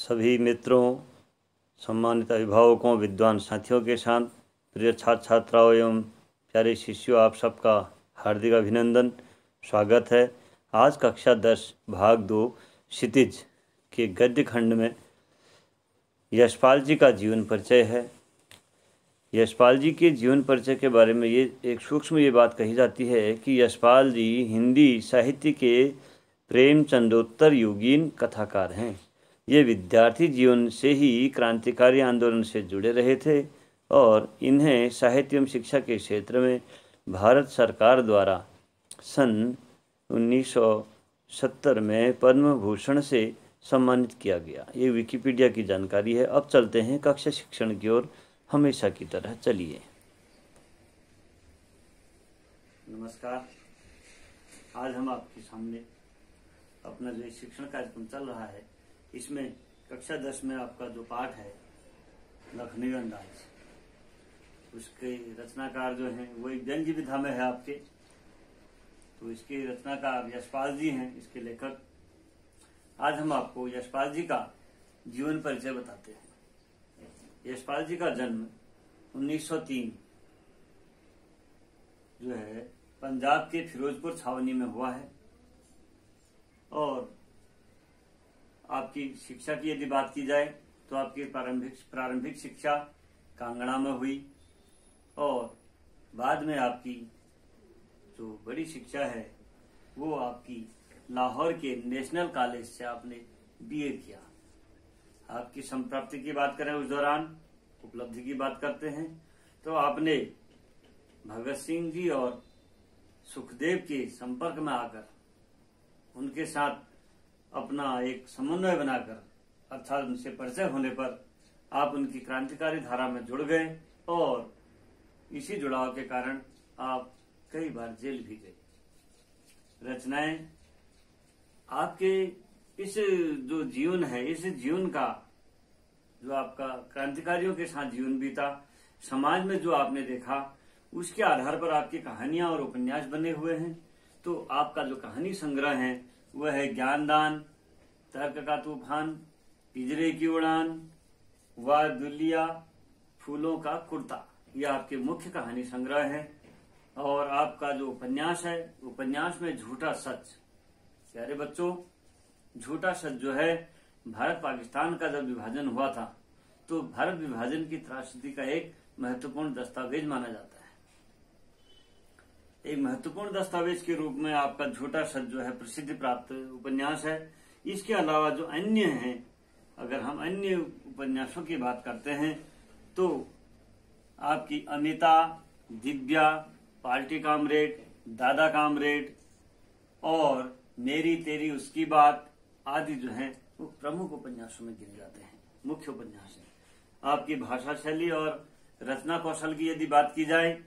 सभी मित्रों, सम्मानित अभिभावकों, विद्वान साथियों के साथ प्रिय छात्र छात्राओं एवं प्यारे शिष्यों, आप सबका हार्दिक अभिनंदन, स्वागत है। आज कक्षा 10 भाग 2 क्षितिज के गद्य खंड में यशपाल जी का जीवन परिचय है। यशपाल जी के जीवन परिचय के बारे में ये एक सूक्ष्म ये बात कही जाती है कि यशपाल जी हिंदी साहित्य के प्रेमचंदोत्तर युगीन कथाकार हैं। ये विद्यार्थी जीवन से ही क्रांतिकारी आंदोलन से जुड़े रहे थे और इन्हें साहित्य एवं शिक्षा के क्षेत्र में भारत सरकार द्वारा सन 1970 में पद्म भूषण से सम्मानित किया गया। ये विकिपीडिया की जानकारी है। अब चलते हैं कक्षा शिक्षण की ओर, हमेशा की तरह। चलिए। नमस्कार। आज हम आपके सामने अपना जो शिक्षण कार्यक्रम चल रहा है, इसमें कक्षा 10 में आपका जो पाठ है लखनवी अंदाज, उसके रचनाकार जो हैं वो एक व्यंग्य विधा में है आपके। तो इसके रचनाकार यशपाल जी हैं, इसके लेखक। आज हम आपको यशपाल जी का जीवन परिचय बताते हैं। यशपाल जी का जन्म 1903 जो है पंजाब के फिरोजपुर छावनी में हुआ है। और आपकी शिक्षा की यदि बात की जाए तो आपकी प्रारंभिक शिक्षा कांगड़ा में हुई और बाद में आपकी जो बड़ी शिक्षा है वो आपकी लाहौर के नेशनल कॉलेज से आपने बीए किया। आपकी संप्राप्ति की बात करें, उस दौरान उपलब्धि की बात करते हैं तो आपने भगत सिंह जी और सुखदेव के संपर्क में आकर उनके साथ अपना एक समन्वय बनाकर, अर्थात उनसे परिचय होने पर आप उनकी क्रांतिकारी धारा में जुड़ गए और इसी जुड़ाव के कारण आप कई बार जेल भी गए। रचनाएं आपके इस जो जीवन है, इस जीवन का जो आपका क्रांतिकारियों के साथ जीवन बीता, समाज में जो आपने देखा, उसके आधार पर आपकी कहानियां और उपन्यास बने हुए हैं। तो आपका जो कहानी संग्रह है वह है ज्ञानदान, तर्क का तूफान, पिंजरे की उड़ान, वाह दुलिया, फूलों का कुर्ता। यह आपके मुख्य कहानी संग्रह है। और आपका जो उपन्यास है, उपन्यास में झूठा सच। प्यारे बच्चों, झूठा सच जो है, भारत पाकिस्तान का जब विभाजन हुआ था तो भारत विभाजन की त्रासदी का एक महत्वपूर्ण दस्तावेज माना जाता है। एक महत्वपूर्ण दस्तावेज के रूप में आपका झूठा सच जो है प्रसिद्धि प्राप्त उपन्यास है। इसके अलावा जो अन्य हैं, अगर हम अन्य उपन्यासों की बात करते हैं तो आपकी अमिता, दिव्या, पार्टी कामरेड, दादा कामरेड और मेरी तेरी उसकी बात आदि जो हैं वो प्रमुख उपन्यासों में गिने जाते हैं, मुख्य उपन्यास हैं। आपकी भाषा शैली और रचना कौशल की यदि बात की जाए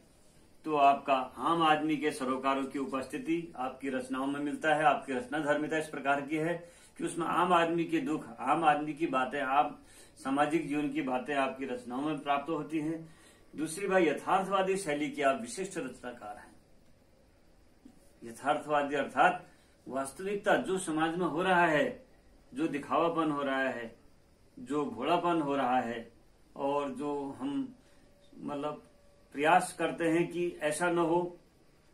तो आपका आम आदमी के सरोकारों की उपस्थिति आपकी रचनाओं में मिलता है। आपकी रचना धर्मिता इस प्रकार की है कि उसमें आम आदमी के दुख, आम आदमी की बातें, आम सामाजिक जीवन की बातें आपकी रचनाओं में प्राप्त होती हैं। दूसरी बात, यथार्थवादी शैली की आप विशिष्ट रचनाकार हैं। यथार्थवादी अर्थात वास्तविकता, जो समाज में हो रहा है, जो दिखावापन हो रहा है, जो भोलापन हो रहा है और जो हम मतलब प्रयास करते हैं कि ऐसा न हो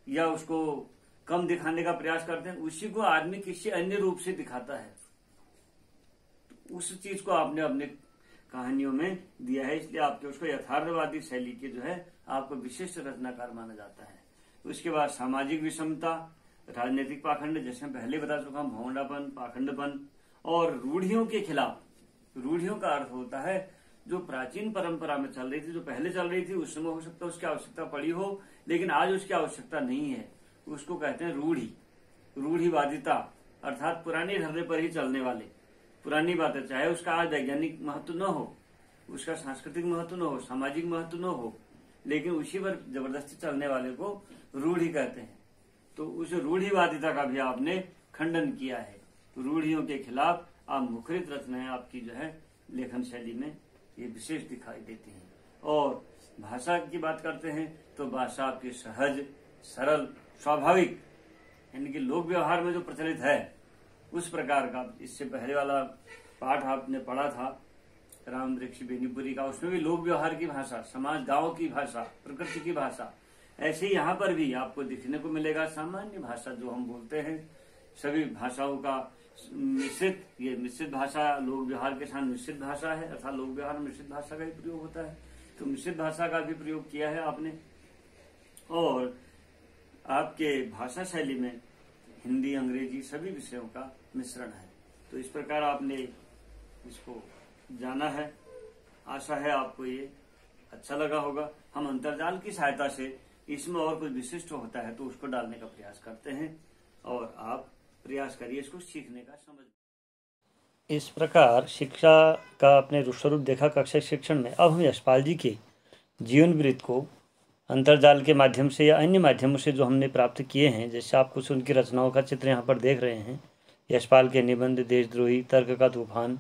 या उसको कम दिखाने का प्रयास करते हैं, उसी को आदमी किसी अन्य रूप से दिखाता है। उस चीज को आपने अपने कहानियों में दिया है, इसलिए आपके उसको यथार्थवादी शैली के जो है आपको विशिष्ट रचनाकार माना जाता है। उसके बाद सामाजिक विषमता, राजनीतिक पाखंड, जैसे पहले बता चुका हूं, भौंडापन, पाखंडपन और रूढ़ियों के खिलाफ। रूढ़ियों का अर्थ होता है जो प्राचीन परंपरा में चल रही थी, जो पहले चल रही थी, उस समय हो सकता है उसकी आवश्यकता पड़ी हो, लेकिन आज उसकी आवश्यकता नहीं है। उसको कहते हैं रूढ़ी, रूढ़िवादिता, अर्थात पुराने ढर्रे पर ही चलने वाले, पुरानी बातें, चाहे उसका आज वैज्ञानिक महत्व न हो, उसका सांस्कृतिक महत्व न हो, सामाजिक महत्व न हो, लेकिन उसी पर जबरदस्ती चलने वाले को रूढ़ी कहते हैं। तो उस रूढ़िवादिता का भी आपने खंडन किया है। रूढ़ियों के खिलाफ आप मुखरित रचनाएं आपकी जो है लेखन शैली में ये विशेष दिखाई देती हैं। और भाषा की बात करते हैं तो भाषा आपकी सहज, सरल, स्वाभाविक, यानी कि लोक व्यवहार में जो प्रचलित है उस प्रकार का। इससे पहले वाला पाठ आपने पढ़ा था राम वृक्ष बेनीपुरी का, उसमें भी लोक व्यवहार की भाषा, समाज गांव की भाषा, प्रकृति की भाषा, ऐसे ही यहाँ पर भी आपको दिखने को मिलेगा सामान्य भाषा जो हम बोलते हैं, सभी भाषाओं का मिश्रित, ये मिश्रित भाषा लोक व्यवहार के साथ मिश्रित भाषा है, अर्थात लोक व्यवहार में मिश्रित भाषा का ही प्रयोग होता है, तो मिश्रित भाषा का भी प्रयोग किया है आपने। और आपके भाषा शैली में हिंदी अंग्रेजी सभी विषयों का मिश्रण है। तो इस प्रकार आपने इसको जाना है। आशा है आपको ये अच्छा लगा होगा। हम अंतर्जाल की सहायता से इसमें और कुछ विशिष्ट होता है तो उसको डालने का प्रयास करते हैं, और आप प्रयास करिए इसको सीखने का, समझ। इस प्रकार शिक्षा का अपने स्वरूप देखा कक्षा शिक्षण में। अब हम यशपाल जी के जीवन वृत्त को अंतर्जाल के माध्यम से या अन्य माध्यमों से जो हमने प्राप्त किए हैं, जैसे आप कुछ उनकी रचनाओं का चित्र यहाँ पर देख रहे हैं, यशपाल के निबंध, देशद्रोही, तर्क का तूफान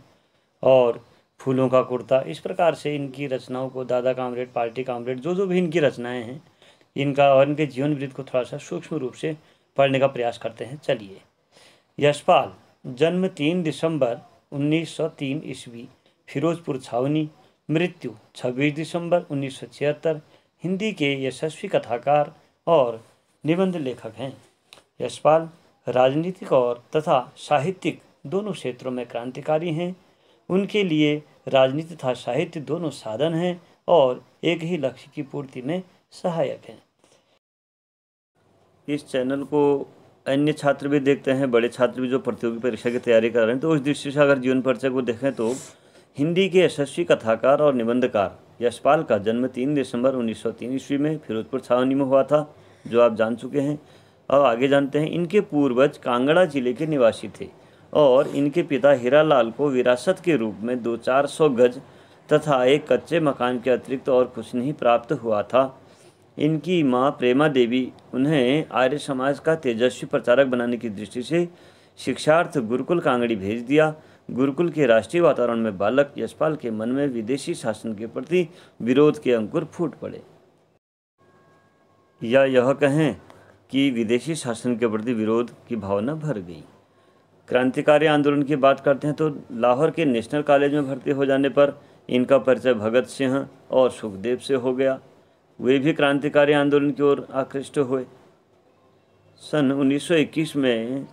और फूलों का कुर्ता, इस प्रकार से इनकी रचनाओं को, दादा कामरेड, पार्टी कामरेड, जो भी इनकी रचनाएं हैं, इनका और इनके जीवन वृत्त को थोड़ा सा सूक्ष्म रूप से पढ़ने का प्रयास करते हैं। चलिए। यशपाल जन्म 3 दिसंबर 1903 ईस्वी, फिरोजपुर छावनी। मृत्यु 26 दिसंबर 1976। हिंदी के यशस्वी कथाकार और निबंध लेखक हैं। यशपाल राजनीतिक और तथा साहित्यिक दोनों क्षेत्रों में क्रांतिकारी हैं। उनके लिए राजनीति तथा साहित्य दोनों साधन हैं और एक ही लक्ष्य की पूर्ति में सहायक हैं। इस चैनल को अन्य छात्र भी देखते हैं, बड़े छात्र भी जो प्रतियोगी परीक्षा की तैयारी कर रहे हैं, तो उस दृष्टि से अगर जीवन परिचय को देखें तो हिंदी के यशस्वी कथाकार और निबंधकार यशपाल का जन्म 3 दिसंबर 1903 ईस्वी में फिरोजपुर छावनी में हुआ था, जो आप जान चुके हैं। अब आगे जानते हैं। इनके पूर्वज कांगड़ा जिले के निवासी थे और इनके पिता हीरालाल को विरासत के रूप में 200-400 गज तथा एक कच्चे मकान के अतिरिक्त और कुछ नहीं प्राप्त हुआ था। इनकी मां प्रेमा देवी उन्हें आर्य समाज का तेजस्वी प्रचारक बनाने की दृष्टि से शिक्षार्थ गुरुकुल कांगड़ी भेज दिया। गुरुकुल के राष्ट्रीय वातावरण में बालक यशपाल के मन में विदेशी शासन के प्रति विरोध के अंकुर फूट पड़े, या यह कहें कि विदेशी शासन के प्रति विरोध की भावना भर गई। क्रांतिकारी आंदोलन की बात करते हैं तो लाहौर के नेशनल कॉलेज में भर्ती हो जाने पर इनका परिचय भगत सिंह और सुखदेव से हो गया। वे भी क्रांतिकारी आंदोलन की ओर आकृष्ट हुए। सन 1921 में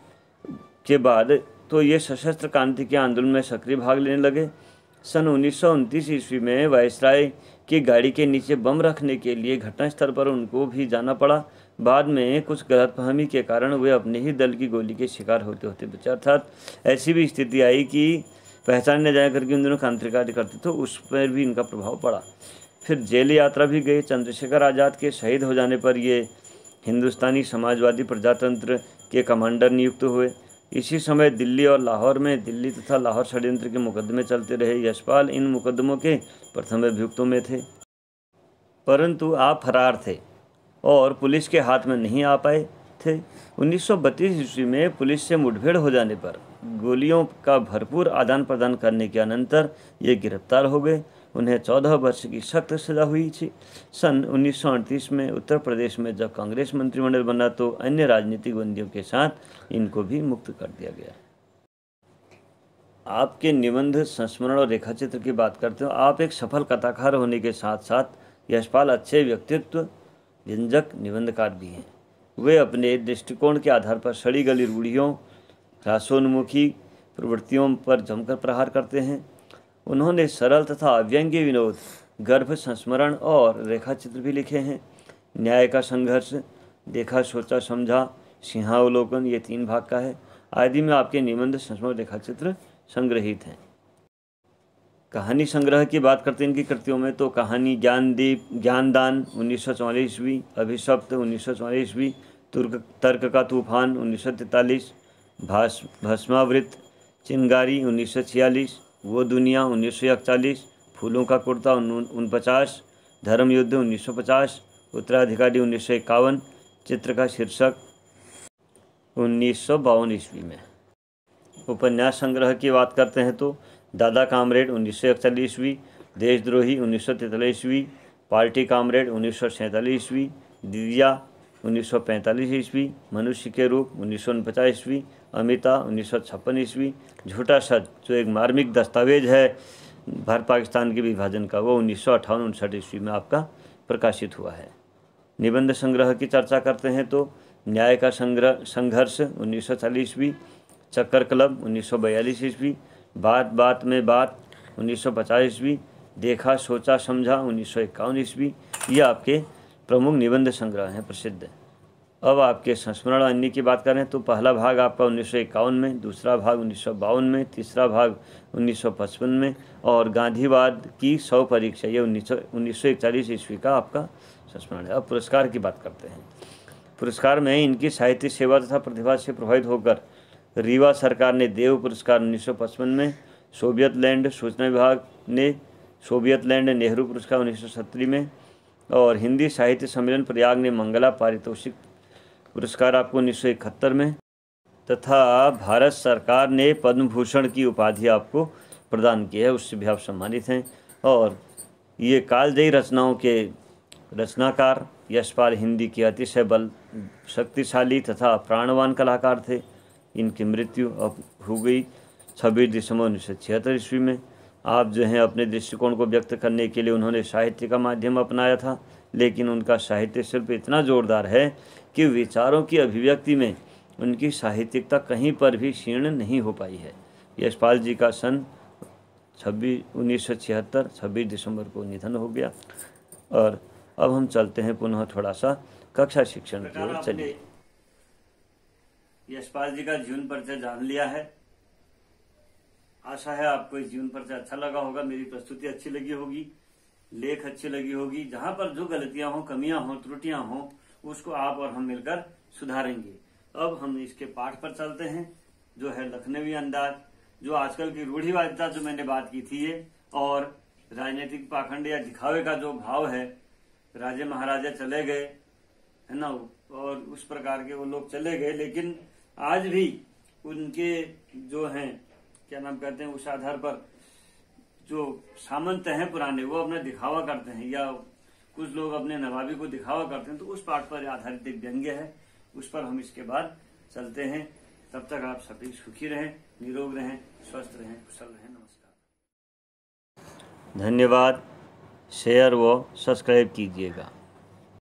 के बाद तो ये सशस्त्र क्रांति के आंदोलन में सक्रिय भाग लेने लगे। सन 1929 ईस्वी में वायसराय की गाड़ी के नीचे बम रखने के लिए घटनास्थल पर उनको भी जाना पड़ा। बाद में कुछ गलतफहमी के कारण वे अपने ही दल की गोली के शिकार होते होते बचे। अर्थात ऐसी भी स्थिति आई कि पहचान न जाए करके उन दोनों क्रांतिकारी करते, तो उस पर भी इनका प्रभाव पड़ा। फिर जेल यात्रा भी गए। चंद्रशेखर आज़ाद के शहीद हो जाने पर ये हिंदुस्तानी समाजवादी प्रजातंत्र के कमांडर नियुक्त हुए। इसी समय दिल्ली और लाहौर में दिल्ली तथा लाहौर षड्यंत्र के मुकदमे चलते रहे। यशपाल इन मुकदमों के प्रथम अभियुक्तों में थे, परंतु आप फरार थे और पुलिस के हाथ में नहीं आ पाए थे। 1932 ईस्वी में पुलिस से मुठभेड़ हो जाने पर गोलियों का भरपूर आदान प्रदान करने के अनंतर ये गिरफ्तार हो गए। उन्हें 14 वर्ष की सख्त सजा हुई थी। सन 1938 में उत्तर प्रदेश में जब कांग्रेस मंत्रिमंडल बना तो अन्य राजनीतिक बंदियों के साथ इनको भी मुक्त कर दिया गया। आपके निबंध, संस्मरण और रेखाचित्र की बात करते हो। आप एक सफल कथाकार होने के साथ साथ यशपाल अच्छे व्यक्तित्व व्यंजक निबंधकार भी हैं। वे अपने दृष्टिकोण के आधार पर सड़ी गली रूढ़ियों, रासोन्मुखी प्रवृत्तियों पर जमकर प्रहार करते हैं। उन्होंने सरल तथा अव्यंग्य विनोद, गर्भ, संस्मरण और रेखाचित्र भी लिखे हैं। न्याय का संघर्ष, देखा सोचा समझा, सिंहावलोकन, ये 3 भाग का है। आदि में आपके निबंध, संस्मरण, रेखाचित्र संग्रहित हैं। कहानी संग्रह की बात करते हैं इनकी कृतियों में तो कहानी ज्ञानदीप, ज्ञानदान 1944 ईस्वी, अभिशप्त 1944 ईस्वी, तर्क का तूफान 1943, भस्मावृत, चिंगारी 1946, वो दुनिया 1941, फूलों का कुर्ता 49, धर्म युद्ध 1950, उत्तराधिकारी 1951, चित्र का शीर्षक 1952 ईस्वी में। उपन्यास संग्रह की बात करते हैं तो दादा कामरेड 1941 ईस्वी, देशद्रोही 1943 ईस्वी, पार्टी कामरेड 1947 ईस्वी, दिव्या 1945 ईस्वी, मनुष्य के रूप 1949 ईस्वी, अमिता 1956 ईस्वी, झूठा सच जो एक मार्मिक दस्तावेज है भारत पाकिस्तान के विभाजन का, वो 1958-59 ईस्वी में आपका प्रकाशित हुआ है। निबंध संग्रह की चर्चा करते हैं तो न्याय का संघर्ष 1940 ईस्वी, चक्कर क्लब 1942 ईस्वी, बात बात में बात 1950 ईस्वी, देखा सोचा समझा 1951 ईस्वी, ये आपके प्रमुख निबंध संग्रह हैं प्रसिद्ध। अब आपके संस्मरण अन्य की बात करें तो पहला भाग आपका 1951 में, दूसरा भाग 1952 में, तीसरा भाग 1955 में और गांधीवाद की 100 परीक्षा ये 1941 ईस्वी का आपका संस्मरण है। अब पुरस्कार की बात करते हैं। पुरस्कार में इनकी साहित्य सेवा तथा प्रतिभा से प्रभावित होकर रीवा सरकार ने देव पुरस्कार 1955 में, सोवियत लैंड सूचना विभाग ने सोवियत लैंड नेहरू पुरस्कार 1970 में और हिंदी साहित्य सम्मेलन प्रयाग ने मंगला पारितोषिक पुरस्कार आपको 1971 में तथा भारत सरकार ने पद्म भूषण की उपाधि आपको प्रदान की है, उससे भी आप सम्मानित हैं। और ये कालजयी रचनाओं के रचनाकार यशपाल हिंदी के अतिशय बल शक्तिशाली तथा प्राणवान कलाकार थे। इनकी मृत्यु अब हो गई 26 दिसंबर 1976 ईस्वी में। आप जो हैं अपने दृष्टिकोण को व्यक्त करने के लिए उन्होंने साहित्य का माध्यम अपनाया था, लेकिन उनका साहित्य शिल्प इतना जोरदार है कि विचारों की अभिव्यक्ति में उनकी साहित्यिकता कहीं पर भी क्षीण नहीं हो पाई है। यशपाल जी का सन 26 दिसंबर को निधन हो गया। और अब हम चलते हैं पुनः थोड़ा सा कक्षा शिक्षण की ओर। चलिए, यशपाल जी का जीवन परिचय जान लिया है। आशा है आपको इस जीवन परिचय अच्छा लगा होगा, मेरी प्रस्तुति अच्छी लगी होगी, लेख अच्छी लगी होगी। जहां पर जो गलतियां हो, कमियां हो, त्रुटियां हो, उसको आप और हम मिलकर सुधारेंगे। अब हम इसके पाठ पर चलते हैं, जो है लखनवी अंदाज, जो आजकल की रूढ़िवादिता जो मैंने बात की थी ये, और राजनीतिक पाखंड या दिखावे का जो भाव है, राजे महाराजा चले गए है ना, और उस प्रकार के वो लोग चले गए, लेकिन आज भी उनके जो हैं क्या नाम कहते हैं, उस आधार पर जो सामंत हैं पुराने, वो अपना दिखावा करते हैं या कुछ लोग अपने नवाबी को दिखावा करते हैं। तो उस पाठ पर आधारित एक व्यंग्य है, उस पर हम इसके बाद चलते हैं। तब तक आप सभी सुखी रहें, निरोग रहें, स्वस्थ रहें, कुशल रहें। नमस्कार, धन्यवाद। शेयर व सब्सक्राइब कीजिएगा।